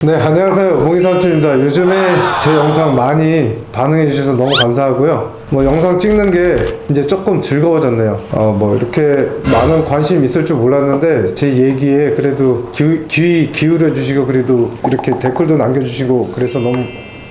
네, 안녕하세요. 몽이삼촌입니다. 요즘에 제 영상 많이 반응해 주셔서 너무 감사하고요. 영상 찍는 게 이제 조금 즐거워졌네요. 이렇게 많은 관심 있을 줄 몰랐는데 제 얘기에 그래도 귀 기울여 주시고 그래도 이렇게 댓글도 남겨주시고 그래서 너무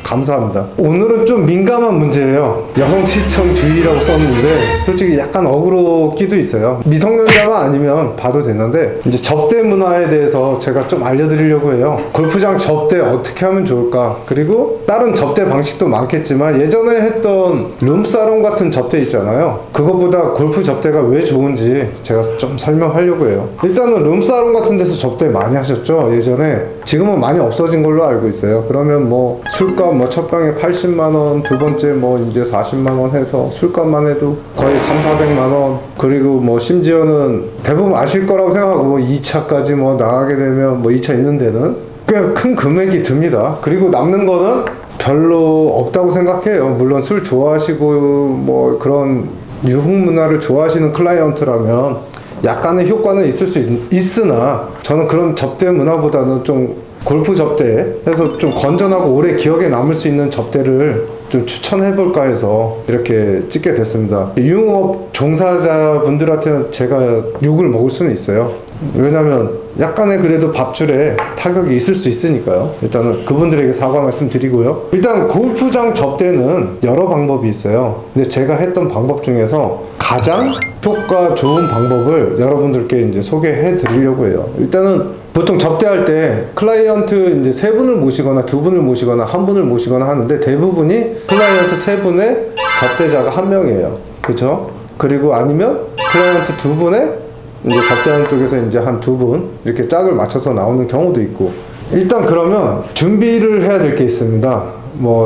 감사합니다. 오늘은 좀 민감한 문제예요. 여성 시청주의라고 썼는데 솔직히 약간 어그로기도 있어요. 미성년자만 아니면 봐도 되는데 이제 접대 문화에 대해서 제가 좀 알려드리려고 해요. 골프장 접대 어떻게 하면 좋을까? 그리고 다른 접대 방식도 많겠지만 예전에 했던 룸사롱 같은 접대 있잖아요. 그거보다 골프 접대가 왜 좋은지 제가 좀 설명하려고 해요. 일단은 룸사롱 같은 데서 접대 많이 하셨죠? 예전에. 지금은 많이 없어진 걸로 알고 있어요. 그러면 술값 첫 병에 80만원, 두 번째 이제 40만원 해서 술값만 해도 거의 3,400만원. 그리고 심지어는 대부분 아실 거라고 생각하고 2차까지 나가게 되면 2차 있는 데는 꽤 큰 금액이 듭니다. 그리고 남는 거는 별로 없다고 생각해요. 물론 술 좋아하시고 그런 유흥 문화를 좋아하시는 클라이언트라면 약간의 효과는 있을 수 있으나 저는 그런 접대 문화보다는 좀 골프 접대에서 좀 건전하고 오래 기억에 남을 수 있는 접대를 좀 추천해볼까 해서 이렇게 찍게 됐습니다. 유흥업 종사자분들한테는 제가 욕을 먹을 수는 있어요. 왜냐면 약간의 그래도 밥줄에 타격이 있을 수 있으니까요. 일단은 그분들에게 사과 말씀드리고요. 일단 골프장 접대는 여러 방법이 있어요. 근데 제가 했던 방법 중에서 가장 효과 좋은 방법을 여러분들께 이제 소개해 드리려고 해요. 일단은 보통 접대할 때 클라이언트 이제 3분을 모시거나 2분을 모시거나 1분을 모시거나 하는데 대부분이 클라이언트 3분에 접대자가 1명이에요. 그쵸? 그리고 아니면 클라이언트 2분에 이제 접대하는 쪽에서 이제 한 2분 이렇게 짝을 맞춰서 나오는 경우도 있고. 일단 그러면 준비를 해야 될 게 있습니다.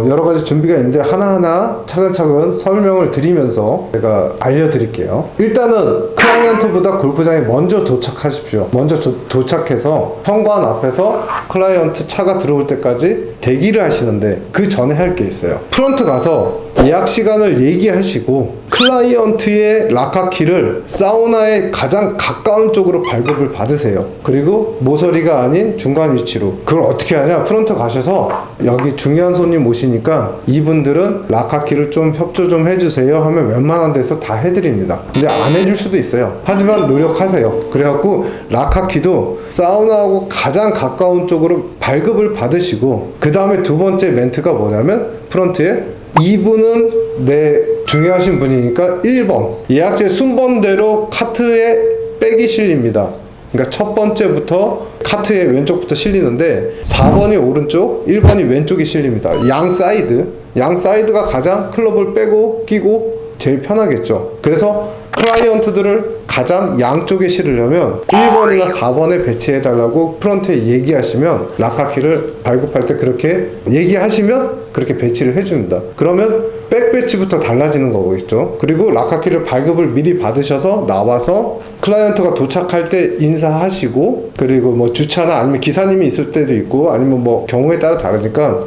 여러 가지 준비가 있는데 하나하나 차근차근 설명을 드리면서 제가 알려드릴게요. 일단은 클라이언트보다 골프장에 먼저 도착하십시오. 먼저 도착해서 현관 앞에서 클라이언트 차가 들어올 때까지 대기를 하시는데 그 전에 할 게 있어요. 프런트 가서 예약 시간을 얘기하시고 클라이언트의 락카키를 사우나의 가장 가까운 쪽으로 발급을 받으세요. 그리고 모서리가 아닌 중간 위치로. 그걸 어떻게 하냐? 프런트 가셔서 여기 중요한 손님 오시니까 이분들은 락카키를 좀 협조 좀 해주세요 하면 웬만한 데서 다 해드립니다. 근데 안 해줄 수도 있어요. 하지만 노력하세요. 그래갖고 락카키도 사우나하고 가장 가까운 쪽으로 발급을 받으시고 그 다음에 두 번째 멘트가 뭐냐면 프런트에 이분은 중요하신 분이니까 1번 예약제 순번대로 카트에 백이 실립니다. 그러니까 첫 번째부터 카트에 왼쪽부터 실리는데 4번이 오른쪽, 1번이 왼쪽이 실립니다. 양 사이드가 가장 클럽을 빼고 끼고 제일 편하겠죠. 그래서 클라이언트들을 가장 양쪽에 실으려면 1번이나 4번에 배치해달라고 프런트에 얘기하시면 락카키를 발급할 때 그렇게 얘기하시면 그렇게 배치를 해줍니다. 그러면 백 배치부터 달라지는 거겠죠. 그리고 락카키를 발급을 미리 받으셔서 나와서 클라이언트가 도착할 때 인사하시고 그리고 주차나 아니면 기사님이 있을 때도 있고 아니면 경우에 따라 다르니까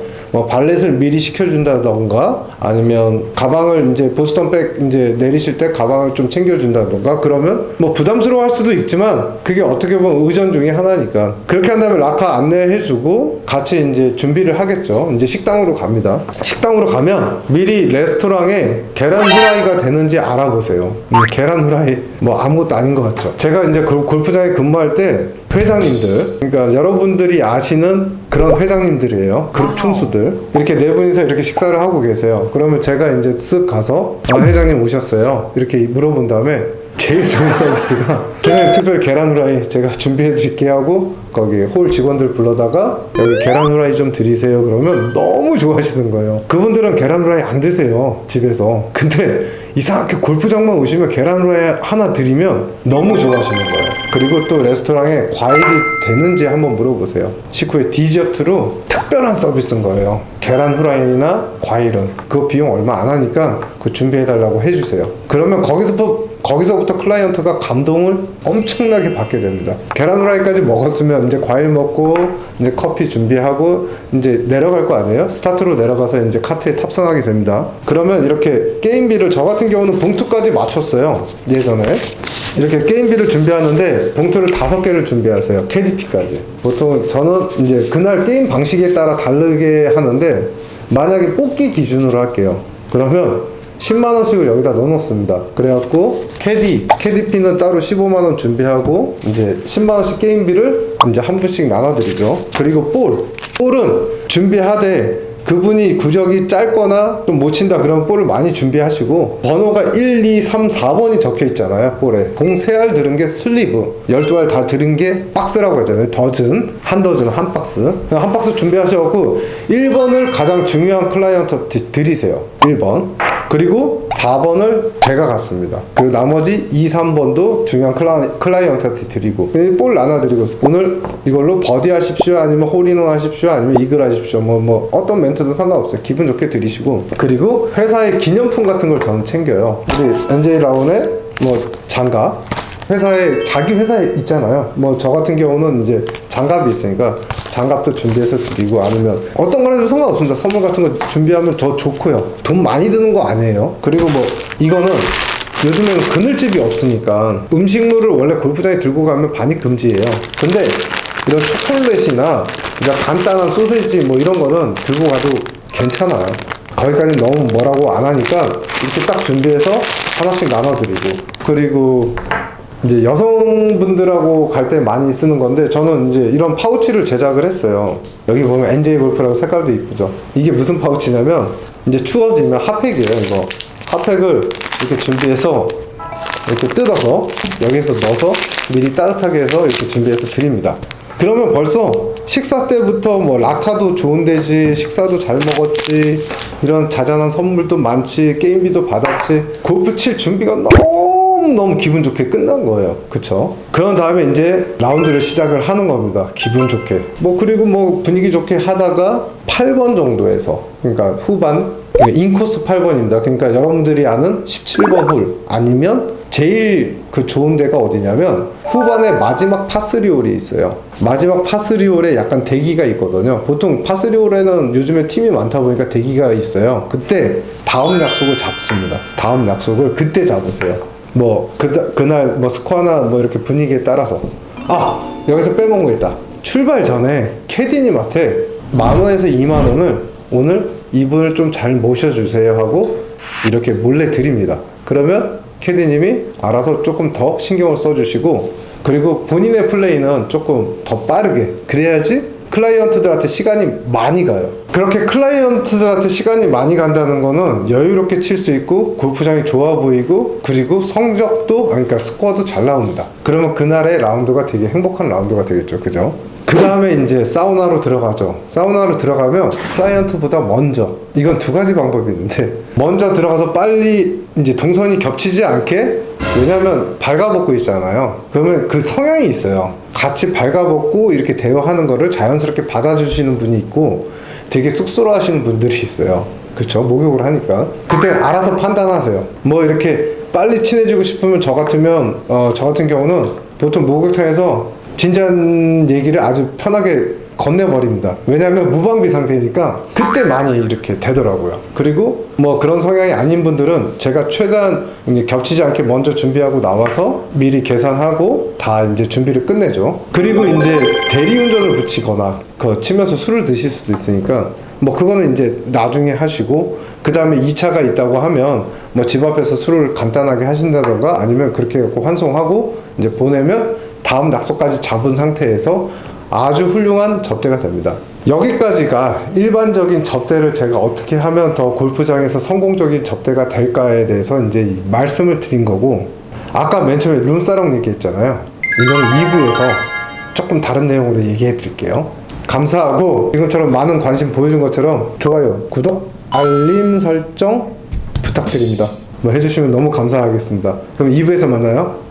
발렛을 미리 시켜준다던가 아니면 가방을 이제 보스턴백 이제 내리실 때 가방을 좀 챙겨준다던가 그러면 부담스러워 할 수도 있지만 그게 어떻게 보면 의전 중에 하나니까 그렇게 한 다음에 락카 안내해주고 같이 이제 준비를 하겠죠. 이제 식당으로 갑니다. 식당으로 가면 미리 레스토랑에 계란 후라이가 되는지 알아보세요. 계란 후라이 아무것도 아닌 것 같죠. 제가 이제 골프장에 근무할 때 회장님들, 그러니까 여러분들이 아시는 그런 회장님들이에요. 그룹 총수들. 이렇게 네 분이서 이렇게 식사를 하고 계세요. 그러면 제가 이제 쓱 가서 회장님 오셨어요. 이렇게 물어본 다음에 제일 좋은 서비스가 회장님 특별 계란 후라이 제가 준비해 드릴게요 하고 거기 홀 직원들 불러다가 여기 계란 후라이 좀 드리세요 그러면 너무 좋아하시는 거예요. 그분들은 계란 후라이 안 드세요 집에서. 근데 이상하게 골프장만 오시면 계란 후라이 하나 드리면 너무 좋아하시는 거예요. 그리고 또 레스토랑에 과일이 되는지 한번 물어보세요. 식후에 디저트로 특별한 서비스인 거예요. 계란 후라이나 과일은 그거 비용 얼마 안 하니까 그거 준비해달라고 해주세요. 그러면 거기서부터 클라이언트가 감동을 엄청나게 받게 됩니다. 계란 후라이까지 먹었으면 이제 과일 먹고 이제 커피 준비하고 이제 내려갈 거 아니에요? 스타트로 내려가서 이제 카트에 탑승하게 됩니다. 그러면 이렇게 게임비를 저 같은 경우는 봉투까지 맞췄어요. 예전에 이렇게 게임비를 준비하는데 봉투를 5개를 준비하세요. KDP까지. 보통 저는 이제 그날 게임 방식에 따라 다르게 하는데 만약에 뽑기 기준으로 할게요. 그러면 10만원씩을 여기다 넣어놓습니다. 그래갖고 KDP는 따로 15만원 준비하고 이제 10만원씩 게임비를 이제 한 분씩 나눠드리죠. 그리고 볼은 준비하되 그분이 구력이 짧거나 좀 못 친다 그러면 볼을 많이 준비하시고 번호가 1, 2, 3, 4번이 적혀 있잖아요. 볼에 공 3알 들은 게 슬리브, 12알 다 들은 게 박스라고 하잖아요. 한 더즌 한 박스 준비하셔갖고 1번을 가장 중요한 클라이언트한테 드리세요. 1번. 그리고 4번을 제가 갔습니다. 그리고 나머지 2, 3번도 중요한 클라이언트한테 드리고 볼 나눠드리고 오늘 이걸로 버디 하십시오 아니면 홀인원 하십시오 아니면 이글 하십시오 뭐 어떤 멘트든 상관없어요. 기분 좋게 드리시고 그리고 회사의 기념품 같은 걸 저는 챙겨요. 우리 NJ 라운의 뭐 장갑 회사에 자기 회사에 있잖아요. 뭐 저 같은 경우는 이제 장갑이 있으니까 장갑도 준비해서 드리고 아니면 어떤 거라도 상관없습니다. 선물 같은 거 준비하면 더 좋고요. 돈 많이 드는 거 아니에요. 그리고 뭐 이거는 요즘에는 그늘집이 없으니까 음식물을 원래 골프장에 들고 가면 반입 금지예요. 근데 이런 초콜릿이나 그러니까 간단한 소세지 뭐 이런 거는 들고 가도 괜찮아요. 거기까지 너무 뭐라고 안 하니까 이렇게 딱 준비해서 하나씩 나눠드리고 그리고 이제 여성분들하고 갈 때 많이 쓰는 건데 저는 이제 이런 파우치를 제작을 했어요. 여기 보면 NJ 골프라고 색깔도 이쁘죠. 이게 무슨 파우치냐면 이제 추워지면 핫팩이에요. 이거 핫팩을 이렇게 준비해서 이렇게 뜯어서 여기에서 넣어서 미리 따뜻하게 해서 이렇게 준비해서 드립니다. 그러면 벌써 식사 때부터 뭐 라카도 좋은 데지 식사도 잘 먹었지 이런 자잘한 선물도 많지 게임비도 받았지 골프 칠 준비가 너무 기분 좋게 끝난 거예요. 그쵸? 그런 다음에 이제 라운드를 시작을 하는 겁니다. 기분 좋게. 뭐 그리고 뭐 분위기 좋게 하다가 8번 정도에서 그러니까 후반 인코스 8번입니다. 그러니까 여러분들이 아는 17번 홀 아니면 제일 그 좋은 데가 어디냐면 후반에 마지막 파3홀이 있어요. 마지막 파3홀에 약간 대기가 있거든요. 보통 파3홀에는 요즘에 팀이 많다 보니까 대기가 있어요. 그때 다음 약속을 잡습니다. 다음 약속을 그때 잡으세요. 뭐 그날 뭐 스코어나 뭐 이렇게 분위기에 따라서 여기서 빼먹은 거 있다. 출발 전에 캐디님한테 10,000원에서 20,000원을 오늘 이분을 좀 잘 모셔주세요 하고 이렇게 몰래 드립니다. 그러면 캐디님이 알아서 조금 더 신경을 써주시고 그리고 본인의 플레이는 조금 더 빠르게 그래야지 클라이언트들한테 시간이 많이 가요. 그렇게 클라이언트들한테 시간이 많이 간다는 거는 여유롭게 칠 수 있고 골프장이 좋아 보이고 그리고 성적도 그러니까 스코어도 잘 나옵니다. 그러면 그날의 라운드가 되게 행복한 라운드가 되겠죠. 그죠? 그 다음에 이제 사우나로 들어가죠. 사우나로 들어가면 클라이언트보다 먼저 이건 2가지 방법이 있는데 먼저 들어가서 빨리 이제 동선이 겹치지 않게 왜냐면 발가벗고 있잖아요. 그러면 그 성향이 있어요. 같이 발가벗고 이렇게 대화하는 거를 자연스럽게 받아주시는 분이 있고 되게 쑥스러워 하시는 분들이 있어요. 그쵸? 목욕을 하니까. 그때 알아서 판단하세요. 뭐 이렇게 빨리 친해지고 싶으면 저 같은 경우는 보통 목욕탕에서 진지한 얘기를 아주 편하게 건네버립니다. 왜냐하면 무방비 상태니까 그때 많이 이렇게 되더라고요. 그리고 뭐 그런 성향이 아닌 분들은 제가 최대한 이제 겹치지 않게 먼저 준비하고 나와서 미리 계산하고 다 이제 준비를 끝내죠. 그리고 이제 대리운전을 붙이거나 치면서 술을 드실 수도 있으니까 뭐 그거는 이제 나중에 하시고 그 다음에 2차가 있다고 하면 뭐 집 앞에서 술을 간단하게 하신다던가 아니면 그렇게 해갖고 환송하고 이제 보내면 다음 약속까지 잡은 상태에서 아주 훌륭한 접대가 됩니다. 여기까지가 일반적인 접대를 제가 어떻게 하면 더 골프장에서 성공적인 접대가 될까에 대해서 이제 말씀을 드린 거고 아까 맨 처음에 룸사롱 얘기했잖아요. 이건 2부에서 조금 다른 내용으로 얘기해 드릴게요. 감사하고 지금처럼 많은 관심 보여준 것처럼 좋아요, 구독, 알림 설정 부탁드립니다. 뭐 해주시면 너무 감사하겠습니다. 그럼 2부에서 만나요.